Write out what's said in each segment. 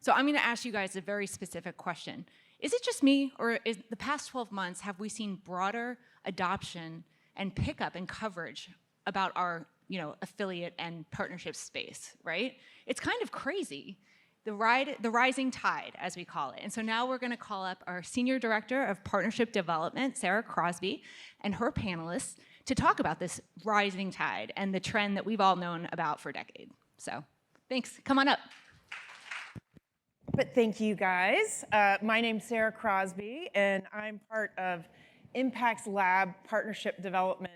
So I'm going to ask you guys a very specific question. Is it just me, or is the past 12 months, have we seen broader adoption and pickup and coverage about our affiliate and partnership space, right? It's kind of crazy. The rising tide, as we call it. And so now we're going to call up our Senior Director of Partnership Development, Sarah Crosby, and her panelists to talk about this rising tide and the trend that we've all known about for a decade. So thanks. Come on up. But thank you, guys. My name's Sarah Crosby, and I'm part of Impact's Lab Partnership Development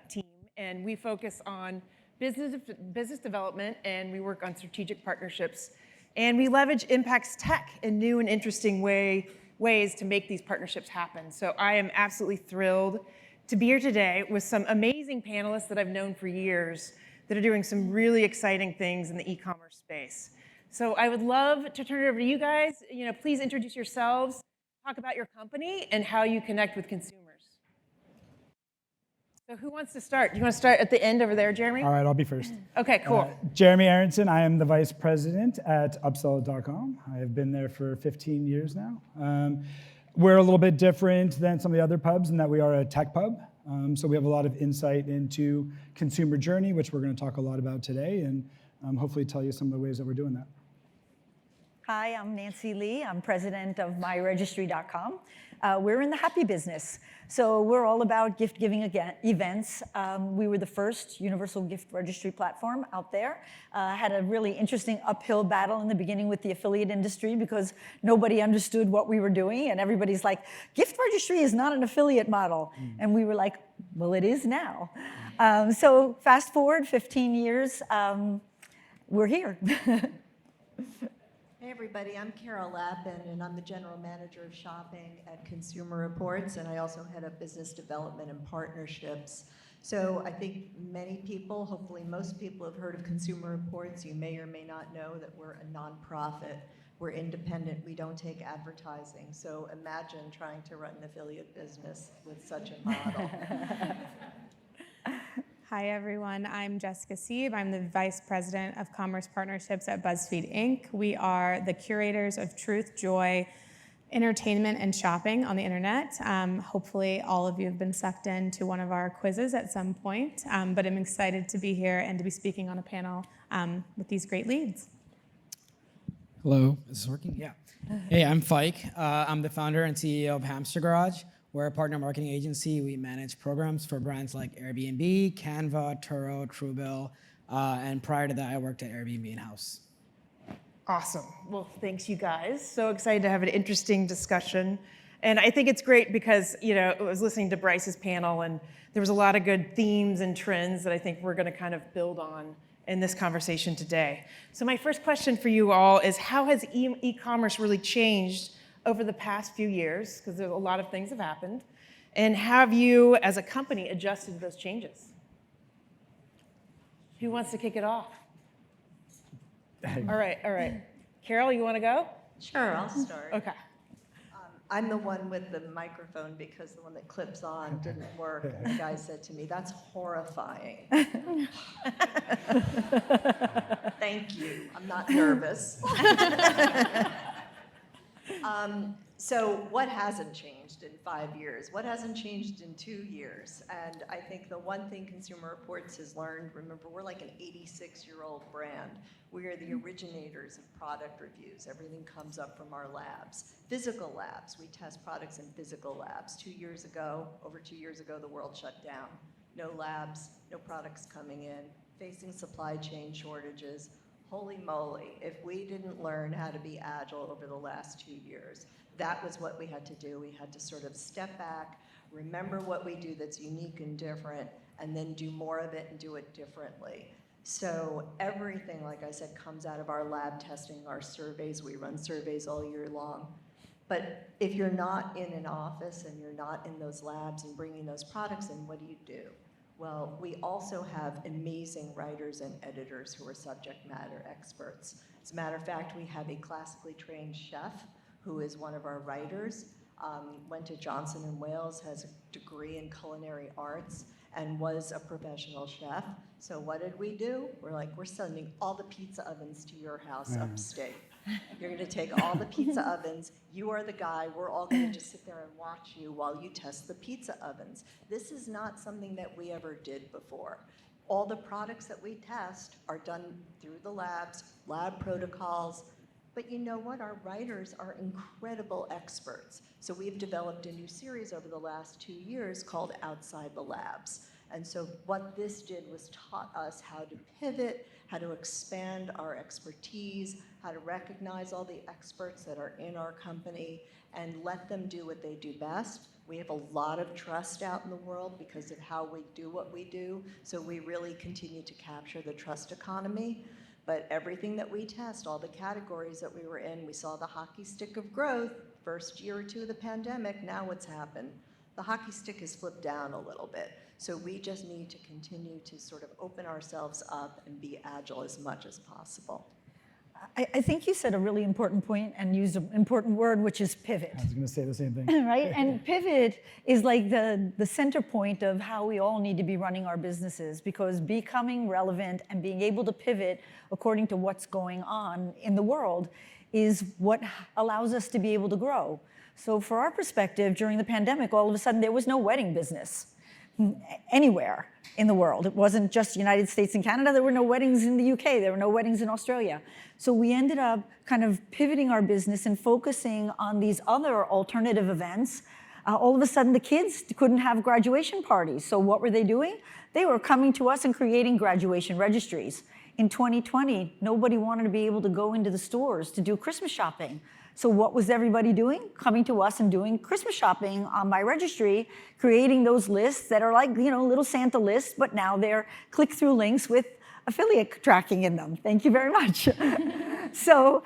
team, and we focus on business development, and we work on strategic partnerships. And we leverage Impact's tech in new and interesting ways to make these partnerships happen. So I am absolutely thrilled to be here today with some amazing panelists that I've known for years that are doing some really exciting things in the e-commerce space. So I would love to turn it over to you guys. Please introduce yourselves, talk about your company, and how you connect with consumers. So who wants to start? Do you want to start at the end over there, Jeremy? All right, I'll be first. Okay, cool. Jeremy Aaronson, I am the Vice President at Upsell.com. I have been there for 15 years now. We're a little bit different than some of the other pubs in that we are a tech pub. So we have a lot of insight into consumer journey, which we're going to talk a lot about today, and hopefully tell you some of the ways that we're doing that. Hi, I'm Nancy Lee. I'm president of myregistry.com. We're in the happy business. So we're all about gift-giving events. We were the first universal gift registry platform out there. Had a really interesting uphill battle in the beginning with the affiliate industry because nobody understood what we were doing, and everybody's like, gift registry is not an affiliate model. And we were like, well, it is now. So fast forward 15 years, we're here. Hey everybody, I'm Carol Lappin, and I'm the General Manager of Shopping at Consumer Reports, and I also head up Business Development and Partnerships. So I think many people, hopefully most people, have heard of Consumer Reports. You may or may not know that we're a nonprofit. We're independent. We don't take advertising. So imagine trying to run an affiliate business with such a model. Hi, everyone. I'm Jessica Seib. I'm the Vice President of Commerce Partnerships at BuzzFeed, Inc. We are the curators of truth, joy, entertainment, and shopping on the internet. Hopefully, all of you have been sucked into one of our quizzes at some point, but I'm excited to be here and to be speaking on a panel with these great leads. Hello, is this working? Yeah. Hey, I'm Faique. I'm the founder and CEO of Hamster Garage. We're a partner marketing agency. We manage programs for brands like Airbnb, Canva, Turo, Truebill, and prior to that, I worked at Airbnb in-house. Awesome. Well, thanks, you guys. So excited to have an interesting discussion. And I think it's great because, I was listening to Bryce's panel, and there was a lot of good themes and trends that I think we're going to kind of build on in this conversation today. So my first question for you all is, how has e-commerce really changed over the past few years, because a lot of things have happened, and have you, as a company, adjusted to those changes? Who wants to kick it off? All right. Carol, you want to go? Sure, I'll start. Okay. I'm the one with the microphone because the one that clips on didn't work. And the guy said to me, "That's horrifying." Thank you. I'm not nervous. So what hasn't changed in 5 years? What hasn't changed in 2 years? And I think the one thing Consumer Reports has learned, remember, we're like an 86-year-old brand. We are the originators of product reviews. Everything comes up from our labs. Physical labs, we test products in physical labs. Over 2 years ago, the world shut down. No labs, no products coming in, facing supply chain shortages. Holy moly, if we didn't learn how to be agile over the last 2 years, that was what we had to do. We had to sort of step back, remember what we do that's unique and different, and then do more of it and do it differently. So everything, like I said, comes out of our lab testing, our surveys. We run surveys all year long. But if you're not in an office and you're not in those labs and bringing those products in, what do? Well, we also have amazing writers and editors who are subject matter experts. As a matter of fact, we have a classically trained chef who is one of our writers, went to Johnson & Wales, has a degree in culinary arts, and was a professional chef. So what did we do? We're sending all the pizza ovens to your house upstate. You're going to take all the pizza ovens. You are the guy. We're all going to just sit there and watch you while you test the pizza ovens. This is not something that we ever did before. All the products that we test are done through the labs, lab protocols. But you know what? Our writers are incredible experts. So we've developed a new series over the last 2 years called Outside the Labs. And so what this did was taught us how to pivot, how to expand our expertise, how to recognize all the experts that are in our company and let them do what they do best. We have a lot of trust out in the world because of how we do what we do. So we really continue to capture the trust economy. But everything that we test, all the categories that we were in, we saw the hockey stick of growth, first year or two of the pandemic. Now what's happened? The hockey stick has flipped down a little bit. So we just need to continue to sort of open ourselves up and be agile as much as possible. I think you said a really important point and used an important word, which is pivot. I was going to say the same thing. Right? And pivot is like the center point of how we all need to be running our businesses, because becoming relevant and being able to pivot according to what's going on in the world is what allows us to be able to grow. So for our perspective, during the pandemic, all of a sudden there was no wedding business anywhere in the world. It wasn't just the United States and Canada. There were no weddings in the UK. There were no weddings in Australia. So we ended up kind of pivoting our business and focusing on these other alternative events. All of a sudden, the kids couldn't have graduation parties. So what were they doing? They were coming to us and creating graduation registries. In 2020, nobody wanted to be able to go into the stores to do Christmas shopping. So what was everybody doing? Coming to us and doing Christmas shopping on my registry, creating those lists that are like, little Santa lists, but now they're click-through links with affiliate tracking in them. Thank you very much. So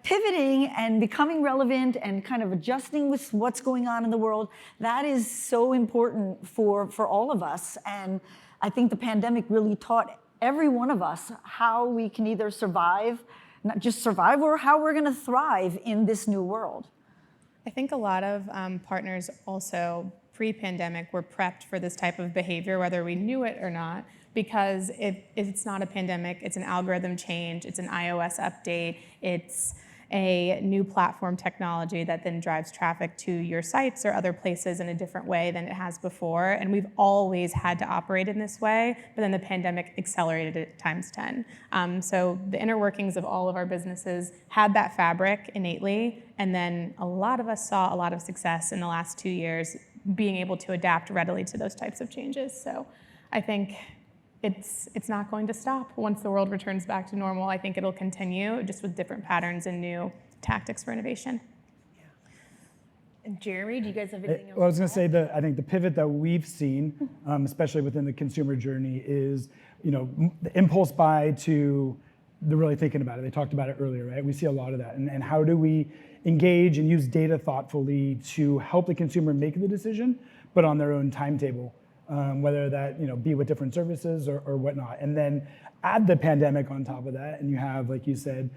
pivoting and becoming relevant and kind of adjusting with what's going on in the world, that is so important for all of us. And I think the pandemic really taught every one of us how we can either survive, not just survive, or how we're going to thrive in this new world. I think a lot of partners also pre-pandemic were prepped for this type of behavior, whether we knew it or not, because it's not a pandemic, it's an algorithm change, it's an iOS update, it's a new platform technology that then drives traffic to your sites or other places in a different way than it has before. And we've always had to operate in this way, but then the pandemic accelerated it times 10. So the inner workings of all of our businesses had that fabric innately, and then a lot of us saw a lot of success in the last 2 years being able to adapt readily to those types of changes. So I think it's not going to stop. Once the world returns back to normal, I think it'll continue, just with different patterns and new tactics for innovation. Yeah. And Jeremy, do you guys have anything else? Well, I was going to say I think the pivot that we've seen, especially within the consumer journey, is the impulse buy to the really thinking about it. They talked about it earlier, right? We see a lot of that, and how do we engage and use data thoughtfully to help the consumer make the decision, but on their own timetable. Whether that be with different services or whatnot, and then add the pandemic on top of that, and you have, like you said,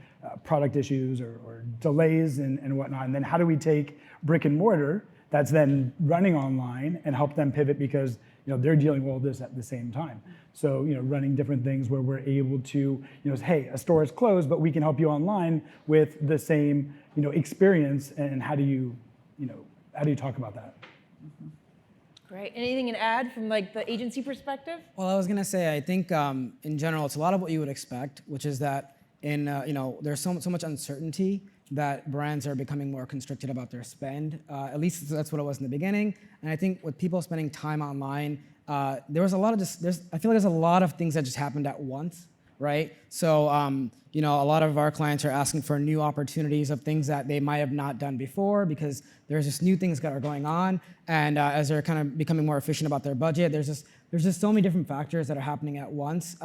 product issues or delays and whatnot. And then how do we take brick and mortar that's then running online and help them pivot, because they're dealing with all this at the same time. So running different things where we're able to hey, a store is closed, but we can help you online with the same experience. And how do you talk about that? Mm-hmm. Great. Anything to add from like the agency perspective? Well, I was going to say, I think in general, it's a lot of what you would expect, which is that there's so much uncertainty that brands are becoming more constricted about their spend. At least that's what it was in the beginning. And I think with people spending time online, there was a lot of I feel like there's a lot of things that just happened at once, right? So a lot of our clients are asking for new opportunities of things that they might have not done before, because there's just new things that are going on. And as they're kind of becoming more efficient about their budget, there's just so many different factors that are happening at once.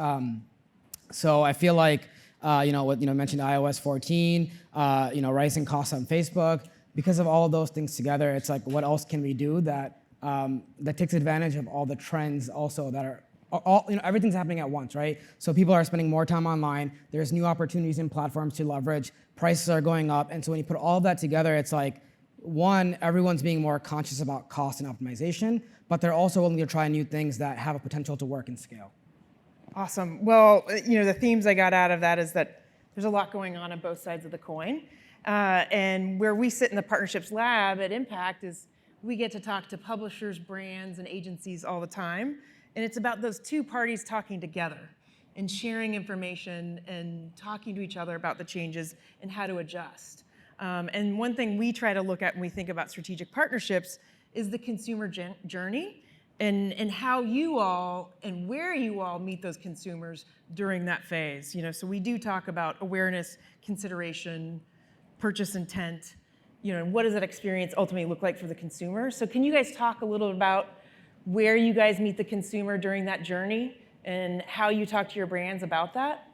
So I feel like, what mentioned iOS 14, rising costs on Facebook, because of all of those things together, it's like, what else can we do that takes advantage of all the trends also that are everything's happening at once, right? So people are spending more time online. There's new opportunities in platforms to leverage. Prices are going up. And so when you put all of that together, it's like, one, everyone's being more conscious about cost and optimization, but they're also willing to try new things that have a potential to work and scale. Awesome. Well, the themes I got out of that is that there's a lot going on both sides of the coin. And where we sit in the partnerships lab at Impact is we get to talk to publishers, brands, and agencies all the time. And it's about those two parties talking together and sharing information and talking to each other about the changes and how to adjust. And one thing we try to look at when we think about strategic partnerships is the consumer journey and how you all and where you all meet those consumers during that phase. So we do talk about awareness, consideration, purchase intent, and what does that experience ultimately look like for the consumer? So can you guys talk a little about where you guys meet the consumer during that journey and how you talk to your brands about that?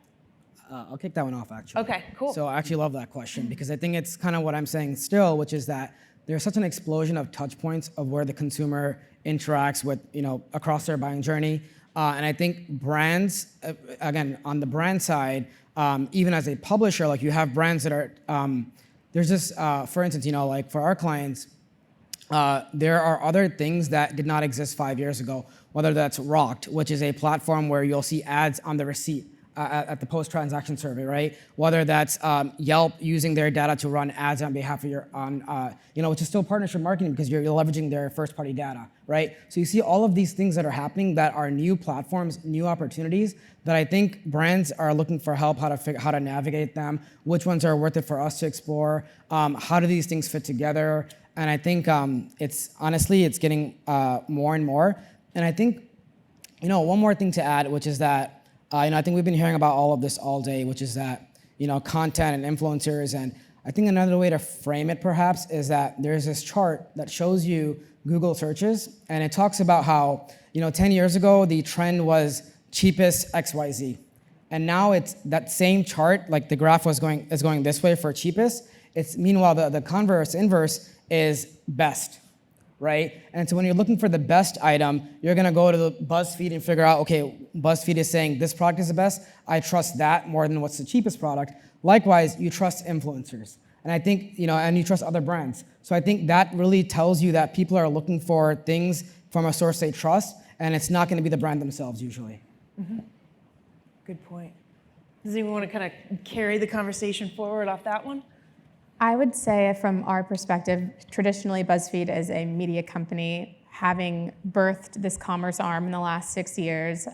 I'll kick that one off, actually. Okay, cool. So I actually love that question because I think it's kind of what I'm saying still, which is that there's such an explosion of touch points of where the consumer interacts with, across their buying journey. And I think brands, again, on the brand side, even as a publisher, like you have brands that are, there's this, for instance, like for our clients, there are other things that did not exist 5 years ago, whether that's Rocked, which is a platform where you'll see ads on the receipt at the post-transaction survey, right? Whether that's Yelp using their data to run ads on behalf of your, which is still partnership marketing because you're leveraging their first-party data, right? So you see all of these things that are happening that are new platforms, new opportunities that I think brands are looking for help how to navigate them, which ones are worth it for us to explore, how do these things fit together, and I think it's getting more and more. And I think, one more thing to add, which is that, I think we've been hearing about all of this all day, which is that, content and influencers. And I think another way to frame it perhaps is that there's this chart that shows you Google searches. And it talks about how, 10 years ago, the trend was cheapest XYZ. And now it's that same chart, like the graph is going this way for cheapest. Meanwhile, the inverse is best. Right? And so when you're looking for the best item, you're gonna go to the BuzzFeed and figure out, okay, BuzzFeed is saying this product is the best. I trust that more than what's the cheapest product. Likewise, you trust influencers. And I think, and you trust other brands. So I think that really tells you that people are looking for things from a source they trust, and it's not gonna be the brand themselves usually. Mm-hmm. Good point. Does anyone want to kind of carry the conversation forward off that one? I would say from our perspective, traditionally BuzzFeed is a media company. Having birthed this commerce arm in the last 6 years,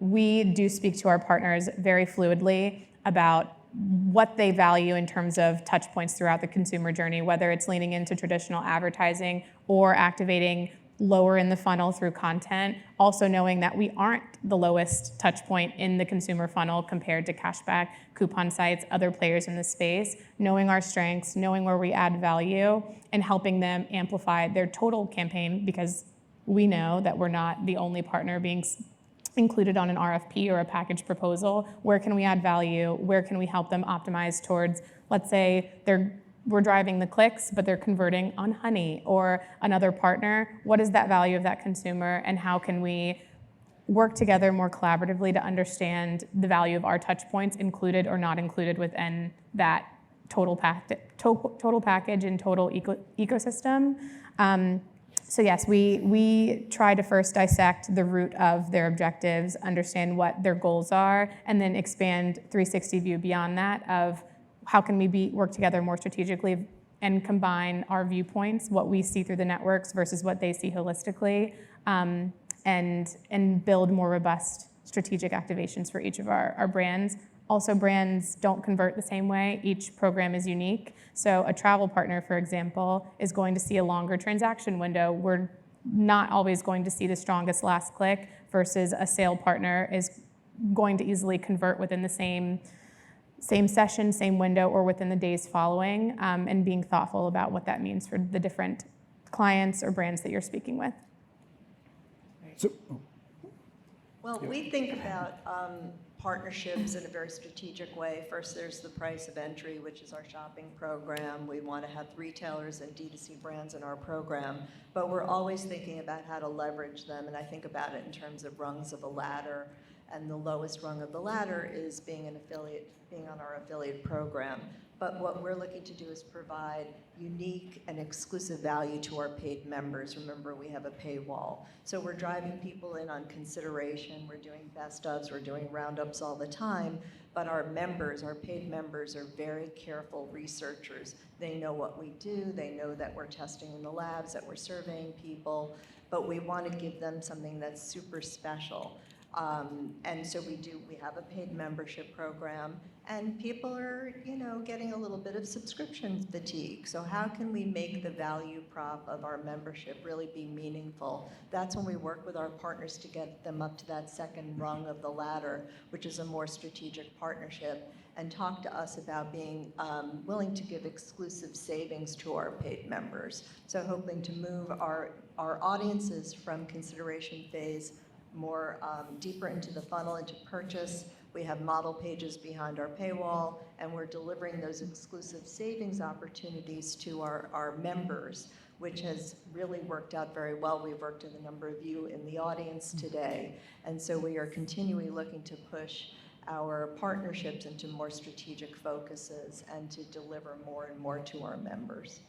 we do speak to our partners very fluidly about what they value in terms of touch points throughout the consumer journey, whether it's leaning into traditional advertising or activating lower in the funnel through content, also knowing that we aren't the lowest touch point in the consumer funnel compared to cashback, coupon sites, other players in the space, knowing our strengths, knowing where we add value, and helping them amplify their total campaign because we know that we're not the only partner being included on an RFP or a package proposal. Where can we add value? Where can we help them optimize towards, let's say we're driving the clicks, but they're converting on Honey or another partner. What is that value of that consumer, and how can we work together more collaboratively to understand the value of our touch points, included or not included within that total package and total ecosystem? So yes, we try to first dissect the root of their objectives, understand what their goals are, and then expand 360 view beyond that of how can we work together more strategically and combine our viewpoints, what we see through the networks versus what they see holistically, and build more robust strategic activations for each of our brands. Also, brands don't convert the same way. Each program is unique. So a travel partner, for example, is going to see a longer transaction window. We're not always going to see the strongest last click versus a sale partner is going to easily convert within the same session, same window, or within the days following, and being thoughtful about what that means for the different clients or brands that you're speaking with. Well, we think about partnerships in a very strategic way. First, there's the price of entry, which is our shopping program. We want to have retailers and D2C brands in our program, but we're always thinking about how to leverage them, and I think about it in terms of rungs of a ladder. And the lowest rung of the ladder is being an affiliate, being on our affiliate program. But what we're looking to do is provide unique and exclusive value to our paid members. Remember, we have a paywall. So we're driving people in on consideration. We're doing best ofs, we're doing roundups all the time. But our members, our paid members, are very careful researchers. They know what we do. They know that we're testing in the labs, that we're surveying people. But we want to give them something that's super special. And so we have a paid membership program, and people are, getting a little bit of subscription fatigue. So how can we make the value prop of our membership really be meaningful? That's when we work with our partners to get them up to that second rung of the ladder, which is a more strategic partnership, and talk to us about being willing to give exclusive savings to our paid members. So hoping to move our audiences from consideration phase more deeper into the funnel, into purchase. We have model pages behind our paywall, and we're delivering those exclusive savings opportunities to our members, which has really worked out very well. We've worked with a number of you in the audience today, and so we are continually looking to push our partnerships into more strategic focuses and to deliver more and more to our members.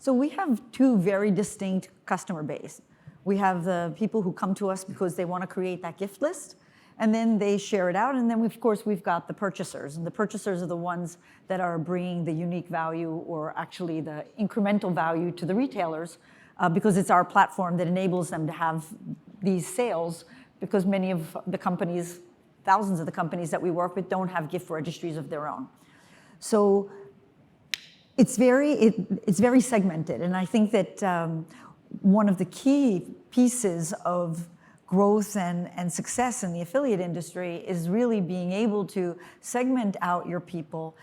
So we have two very distinct customer base. We have the people who come to us because they want to create that gift list, and then they share it out. And then, of course, we've got the purchasers. And the purchasers are the ones that are bringing the unique value, or actually the incremental value, to the retailers, because it's our platform that enables them to have these sales, because many of the companies, thousands of the companies that we work with, don't have gift registries of their own. So it's very segmented. And I think that one of the key pieces of growth and success in the affiliate industry is really being able to segment out your people,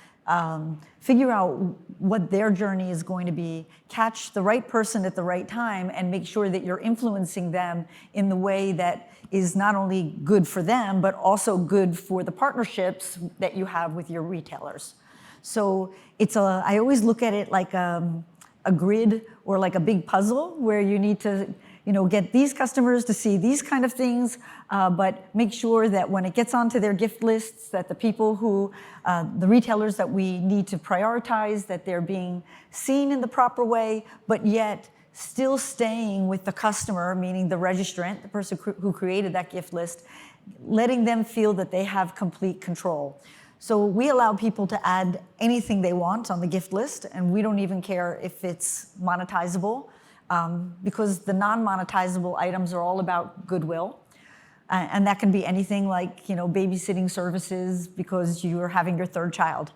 figure out what their journey is going to be, catch the right person at the right time, and make sure that you're influencing them in the way that is not only good for them, but also good for the partnerships that you have with your retailers. So I always look at it like a grid, or like a big puzzle, where you need to get these customers to see these kind of things, but make sure that when it gets onto their gift lists, that the people who, the retailers that we need to prioritize, that they're being seen in the proper way, but yet still staying with the customer, meaning the registrant, the person who created that gift list, letting them feel that they have complete control. So we allow people to add anything they want on the gift list, and we don't even care if it's monetizable, because the non-monetizable items are all about goodwill. And that can be anything like, babysitting services because you are having your third child.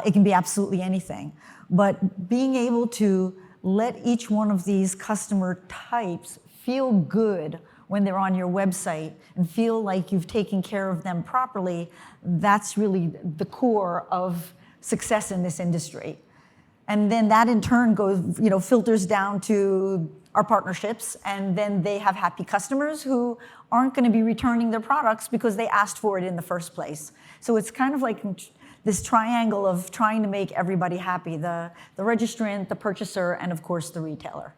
It can be absolutely anything. But being able to let each one of these customer types feel good when they're on your website and feel like you've taken care of them properly, that's really the core of success in this industry. And then that in turn goes, filters down to our partnerships, and then they have happy customers who aren't going to be returning their products because they asked for it in the first place. So it's kind of like this triangle of trying to make everybody happy, the registrant, the purchaser, and of course the retailer.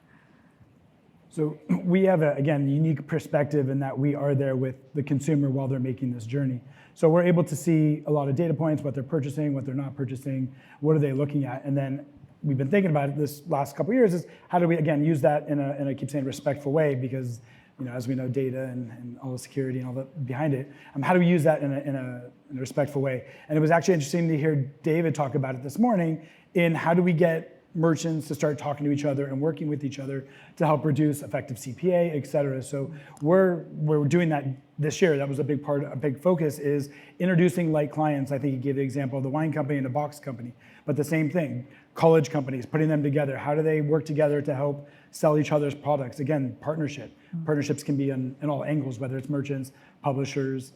So we have, again, unique perspective in that we are there with the consumer while they're making this journey. So we're able to see a lot of data points, what they're purchasing, what they're not purchasing, what are they looking at, and then we've been thinking about it this last couple of years is how do we, again, use that in a I keep saying respectful way, because as we know, data and all the security and all that behind it, how do we use that in a respectful way? And it was actually interesting to hear David talk about it this morning in how do we get merchants to start talking to each other and working with each other to help reduce effective CPA, et cetera. So we're doing that this year. That was a big focus is introducing light clients. I think you gave the example of the wine company and the box company, but the same thing, college companies, putting them together. How do they work together to help sell each other's products? Again, partnership. Mm-hmm. Partnerships can be in all angles, whether it's merchants, publishers,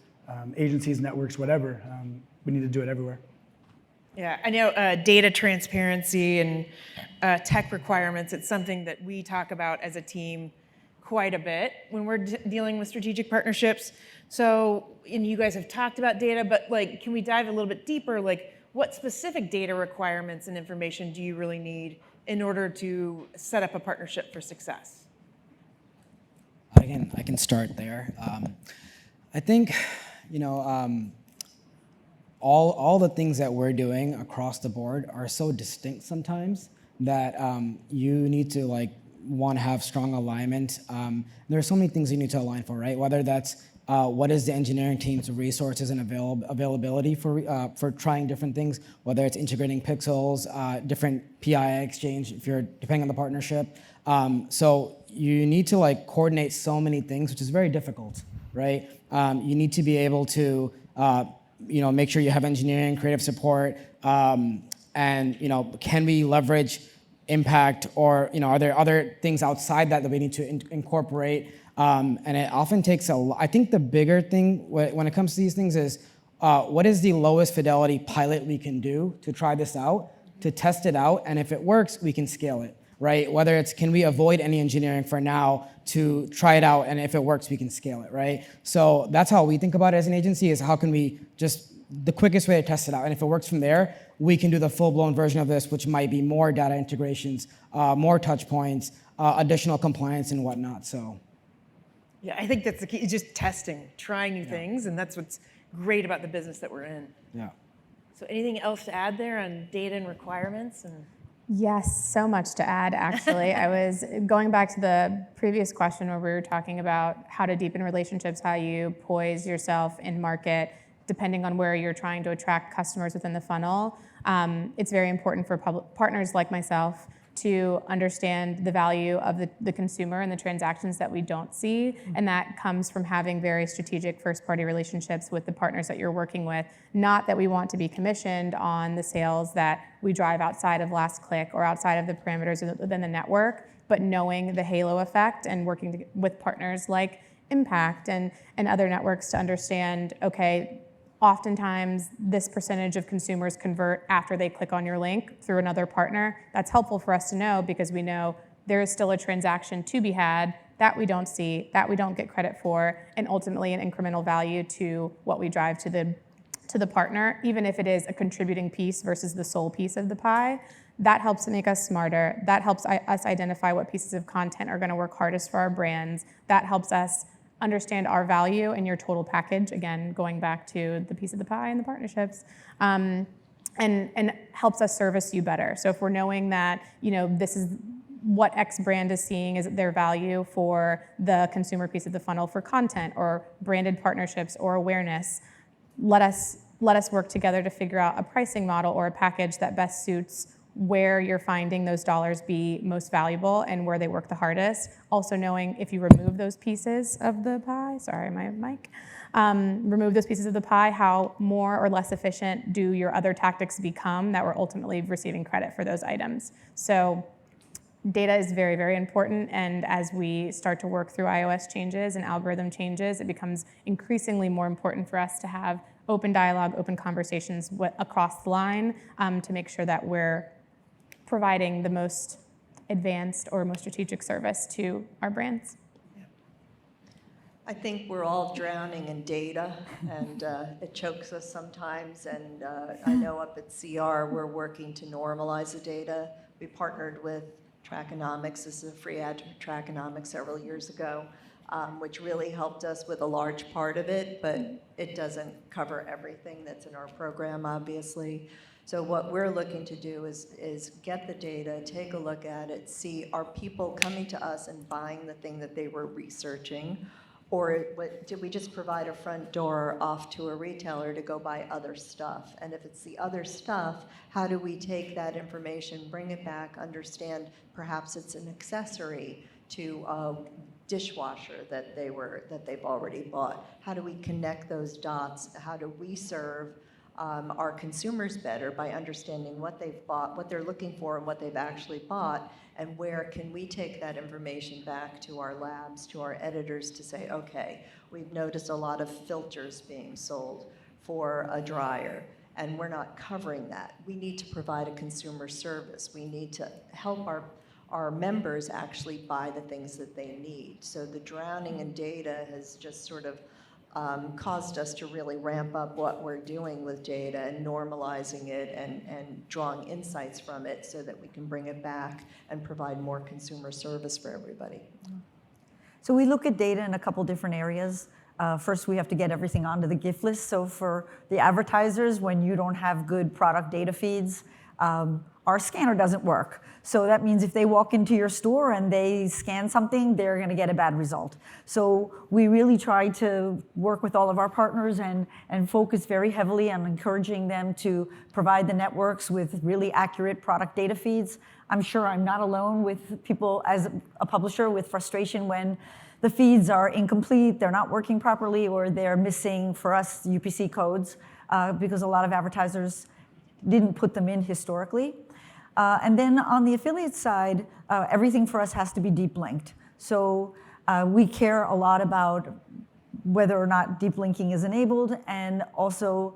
agencies, networks, whatever. We need to do it everywhere. Yeah, I know data transparency and tech requirements, it's something that we talk about as a team quite a bit when we're dealing with strategic partnerships. So, and you guys have talked about data, but can we dive a little bit deeper? What specific data requirements and information do you really need in order to set up a partnership for success? I can start there. I think, all the things that we're doing across the board are so distinct sometimes that you need to want to have strong alignment. There are so many things you need to align for, right? Whether that's what is the engineering team's resources and availability for trying different things, whether it's integrating pixels, different PII exchange, if you're depending on the partnership. So you need to coordinate so many things, which is very difficult, right? You need to be able to make sure you have engineering, creative support, and can we leverage impact, or are there other things outside that we need to incorporate? And it often takes I think the bigger thing when it comes to these things is what is the lowest fidelity pilot we can do to try this out, to test it out, and if it works, we can scale it, right? Whether it's can we avoid any engineering for now to try it out, and if it works, we can scale it, right? So that's how we think about it as an agency, is how can we just the quickest way to test it out, and if it works from there, we can do the full-blown version of this, which might be more data integrations, more touch points, additional compliance and whatnot, so. Yeah, I think that's the key, just testing, trying new things, and that's what's great about the business that we're in. Yeah. So anything else to add there on data and requirements? And Yes, so much to add, actually. I was going back to the previous question where we were talking about how to deepen relationships, how you poise yourself in market, depending on where you're trying to attract customers within the funnel. It's very important for partners like myself to understand the value of the consumer and the transactions that we don't see. And that comes from having very strategic first-party relationships with the partners that you're working with. Not that we want to be commissioned on the sales that we drive outside of last click or outside of the parameters within the network, but knowing the halo effect and working with partners like Impact and other networks to understand, okay, oftentimes this percentage of consumers convert after they click on your link through another partner. That's helpful for us to know because we know there is still a transaction to be had that we don't see, that we don't get credit for, and ultimately an incremental value to what we drive to the partner, even if it is a contributing piece versus the sole piece of the pie. That helps to make us smarter. That helps us identify what pieces of content are going to work hardest for our brands. That helps us understand our value and your total package, again, going back to the piece of the pie and the partnerships, and helps us service you better. So if we're knowing that, this is what X brand is seeing as their value for the consumer piece of the funnel for content or branded partnerships or awareness, let us work together to figure out a pricing model or a package that best suits where you're finding those dollars be most valuable and where they work the hardest. Also knowing if you remove those pieces of the pie, sorry, my mic, remove those pieces of the pie, how more or less efficient do your other tactics become that we're ultimately receiving credit for those items. So data is very, very important, and as we start to work through iOS changes and algorithm changes, it becomes increasingly more important for us to have open dialogue, open conversations across the line to make sure that we're providing the most advanced or most strategic service to our brands. I think we're all drowning in data, and it chokes us sometimes. And I know up at CR, we're working to normalize the data. We partnered with Trackonomics. This is a free ad Trackonomics several years ago, which really helped us with a large part of it, but it doesn't cover everything that's in our program, obviously. So what we're looking to do is get the data, take a look at it, see are people coming to us and buying the thing that they were researching, or did we just provide a front door off to a retailer to go buy other stuff? And if it's the other stuff, how do we take that information, bring it back, understand perhaps it's an accessory to a dishwasher that they've already bought? How do we connect those dots? How do we serve our consumers better by understanding what they've bought, what they're looking for, and what they've actually bought, and where can we take that information back to our labs, to our editors to say, okay, we've noticed a lot of filters being sold for a dryer, and we're not covering that. We need to provide a consumer service. We need to help our members actually buy the things that they need. So the drowning in data has just sort of caused us to really ramp up what we're doing with data and normalizing it and drawing insights from it so that we can bring it back and provide more consumer service for everybody. So we look at data in a couple different areas. First, we have to get everything onto the gift list. So for the advertisers, when you don't have good product data feeds, our scanner doesn't work. So that means if they walk into your store and they scan something, they're going to get a bad result. So we really try to work with all of our partners and focus very heavily on encouraging them to provide the networks with really accurate product data feeds. I'm sure I'm not alone with people as a publisher with frustration when the feeds are incomplete, they're not working properly, or they're missing, for us, UPC codes, because a lot of advertisers didn't put them in historically. And then on the affiliate side, everything for us has to be deep linked. So we care a lot about whether or not deep linking is enabled, and also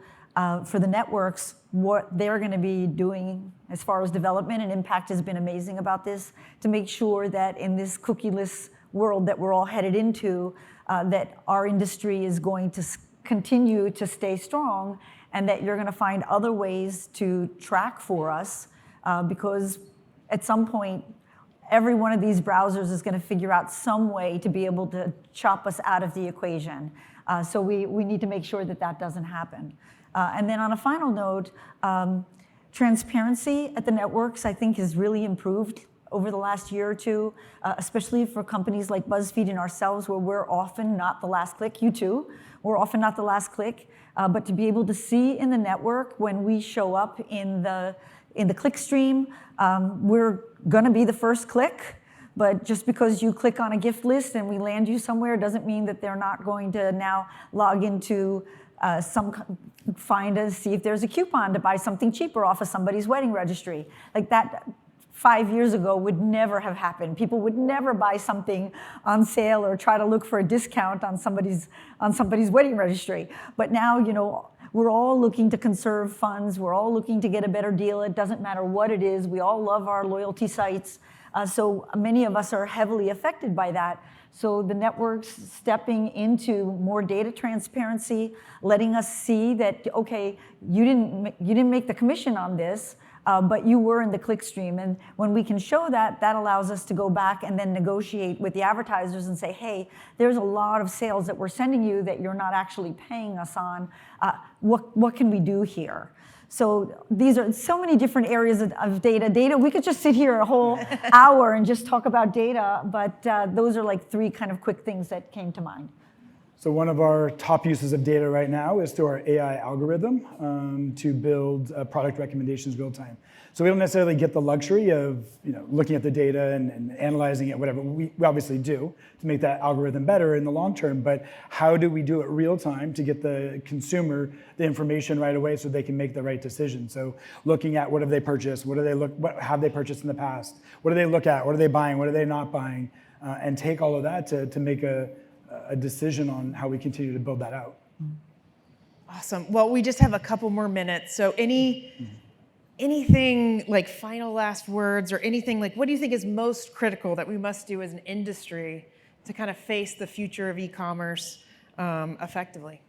for the networks, what they're going to be doing as far as development, and Impact has been amazing about this, to make sure that in this cookieless world that we're all headed into, that our industry is going to continue to stay strong, and that you're going to find other ways to track for us, because at some point, every one of these browsers is going to figure out some way to be able to chop us out of the equation. So we need to make sure that that doesn't happen. And then on a final note, transparency at the networks, I think, has really improved over the last year or two, especially for companies like BuzzFeed and ourselves, where we're often not the last click. You too, we're often not the last click. But to be able to see in the network when we show up in the click stream, we're going to be the first click. But just because you click on a gift list and we land you somewhere doesn't mean that they're not going to now log into see if there's a coupon to buy something cheaper off of somebody's wedding registry. Like that 5 years ago would never have happened. People would never buy something on sale or try to look for a discount on somebody's wedding registry. But now, we're all looking to conserve funds. We're all looking to get a better deal. It doesn't matter what it is. We all love our loyalty sites. So many of us are heavily affected by that. So the networks stepping into more data transparency, letting us see that, okay, you didn't make the commission on this, but you were in the click stream. And when we can show that, that allows us to go back and then negotiate with the advertisers and say, hey, there's a lot of sales that we're sending you that you're not actually paying us on. What can we do here? So these are so many different areas of data. We could just sit here a whole hour and just talk about data, but those are like three kind of quick things that came to mind. So one of our top uses of data right now is through our AI algorithm to build product recommendations real time. So we don't necessarily get the luxury of looking at the data and analyzing it, whatever. We obviously do to make that algorithm better in the long term, but how do we do it real time to get the consumer the information right away so they can make the right decision? So looking at what have they purchased, what have they purchased in the past, what do they look at, what are they buying, what are they not buying, and take all of that to make a decision on how we continue to build that out. Awesome. Well, we just have a couple more minutes. So anything like final last words, or anything like, what do you think is most critical that we must do as an industry to kind of face the future of e-commerce effectively?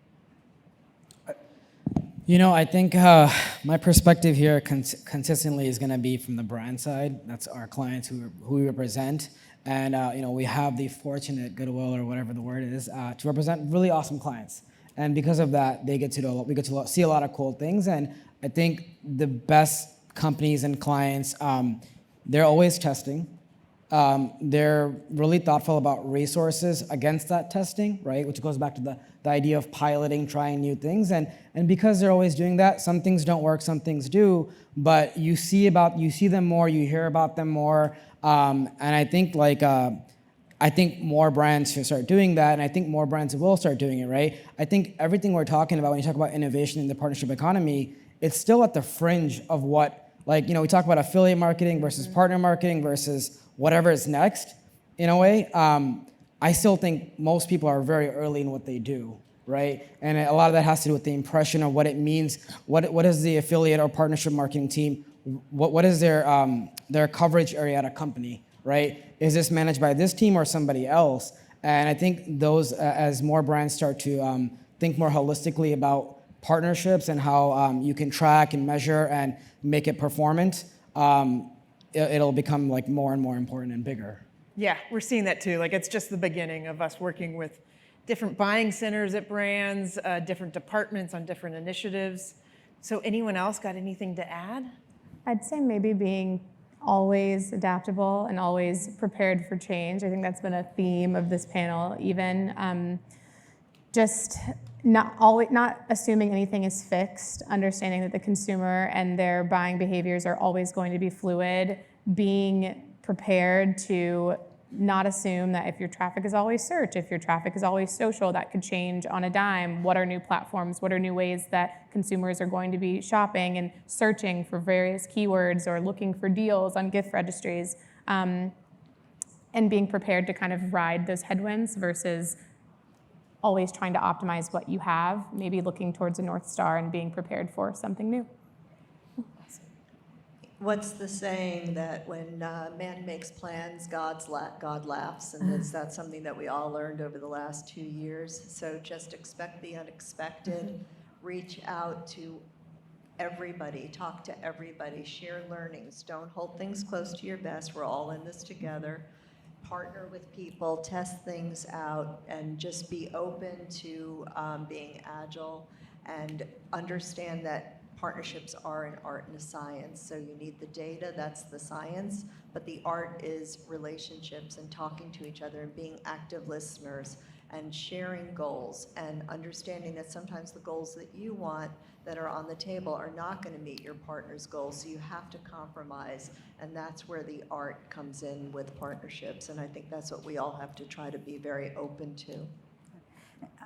I think my perspective here consistently is going to be from the brand side. That's our clients who we represent. And we have the fortunate goodwill, or whatever the word is, to represent really awesome clients. And because of that, we get to see a lot of cool things. And I think the best companies and clients, they're always testing. They're really thoughtful about resources against that testing, right? Which goes back to the idea of piloting, trying new things. And because they're always doing that, some things don't work, some things do. But you see them more, you hear about them more. And I think more brands should start doing that, and I think more brands will start doing it, right? I think everything we're talking about when you talk about innovation in the partnership economy, it's still at the fringe of what, we talk about affiliate marketing versus partner marketing versus whatever is next, in a way. I still think most people are very early in what they do, right? And a lot of that has to do with the impression of what it means. What is the affiliate or partnership marketing team? What is their coverage area at a company, right? Is this managed by this team or somebody else? And I think those, as more brands start to think more holistically about partnerships and how you can track and measure and make it performant, it'll become more and more important and bigger. Yeah, we're seeing that too. It's just the beginning of us working with different buying centers at brands, different departments on different initiatives. So anyone else got anything to add? I'd say maybe being always adaptable and always prepared for change. I think that's been a theme of this panel, even just not assuming anything is fixed, understanding that the consumer and their buying behaviors are always going to be fluid, being prepared to not assume that if your traffic is always search, if your traffic is always social, that could change on a dime. What are new platforms? What are new ways that consumers are going to be shopping and searching for various keywords or looking for deals on gift registries? And being prepared to kind of ride those headwinds versus always trying to optimize what you have, maybe looking towards a North Star and being prepared for something new. What's the saying that when man makes plans, God laughs? And that's something that we all learned over the last 2 years. So just expect the unexpected. Reach out to everybody. Talk to everybody. Share learnings. Don't hold things close to your vest. We're all in this together. Partner with people. Test things out. And just be open to being agile and understand that partnerships are an art and a science. So you need the data, that's the science, but the art is relationships and talking to each other and being active listeners and sharing goals and understanding that sometimes the goals that you want that are on the table are not going to meet your partner's goals, so you have to compromise, and that's where the art comes in with partnerships, and I think that's what we all have to try to be very open to.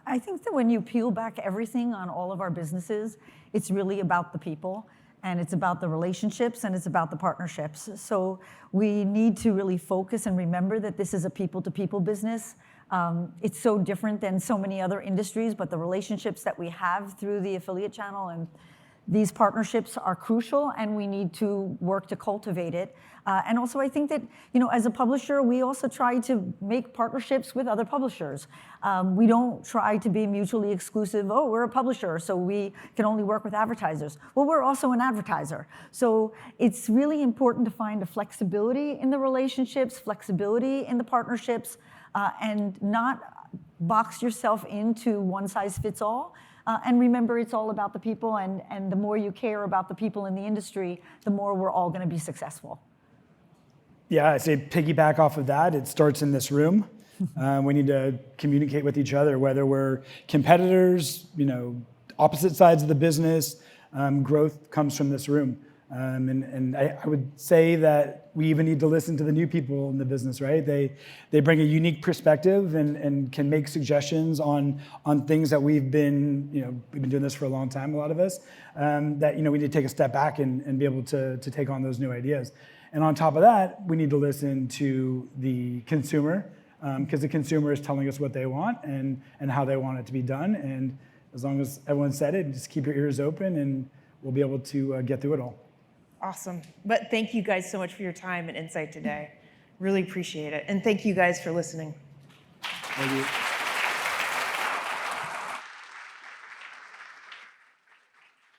I think that when you peel back everything on all of our businesses, it's really about the people, and it's about the relationships, and it's about the partnerships. So we need to really focus and remember that this is a people-to-people business. It's so different than so many other industries, but the relationships that we have through the affiliate channel and these partnerships are crucial, and we need to work to cultivate it. And also, I think that, as a publisher, we also try to make partnerships with other publishers. We don't try to be mutually exclusive. Oh, we're a publisher, so we can only work with advertisers. Well, we're also an advertiser. So it's really important to find a flexibility in the relationships, flexibility in the partnerships, and not box yourself into one size fits all. And remember, it's all about the people, and the more you care about the people in the industry, the more we're all going to be successful. Yeah, I say piggyback off of that. It starts in this room. We need to communicate with each other, whether we're competitors, opposite sides of the business. Growth comes from this room. And I would say that we even need to listen to the new people in the business, right? They bring a unique perspective and can make suggestions on things that we've been doing this for a long time, a lot of us, that we need to take a step back and be able to take on those new ideas. And on top of that, we need to listen to the consumer, because the consumer is telling us what they want and how they want it to be done. And as long as everyone said it, just keep your ears open and we'll be able to get through it all. Awesome. But thank you guys so much for your time and insight today. Really appreciate it. And thank you guys for listening. Thank you.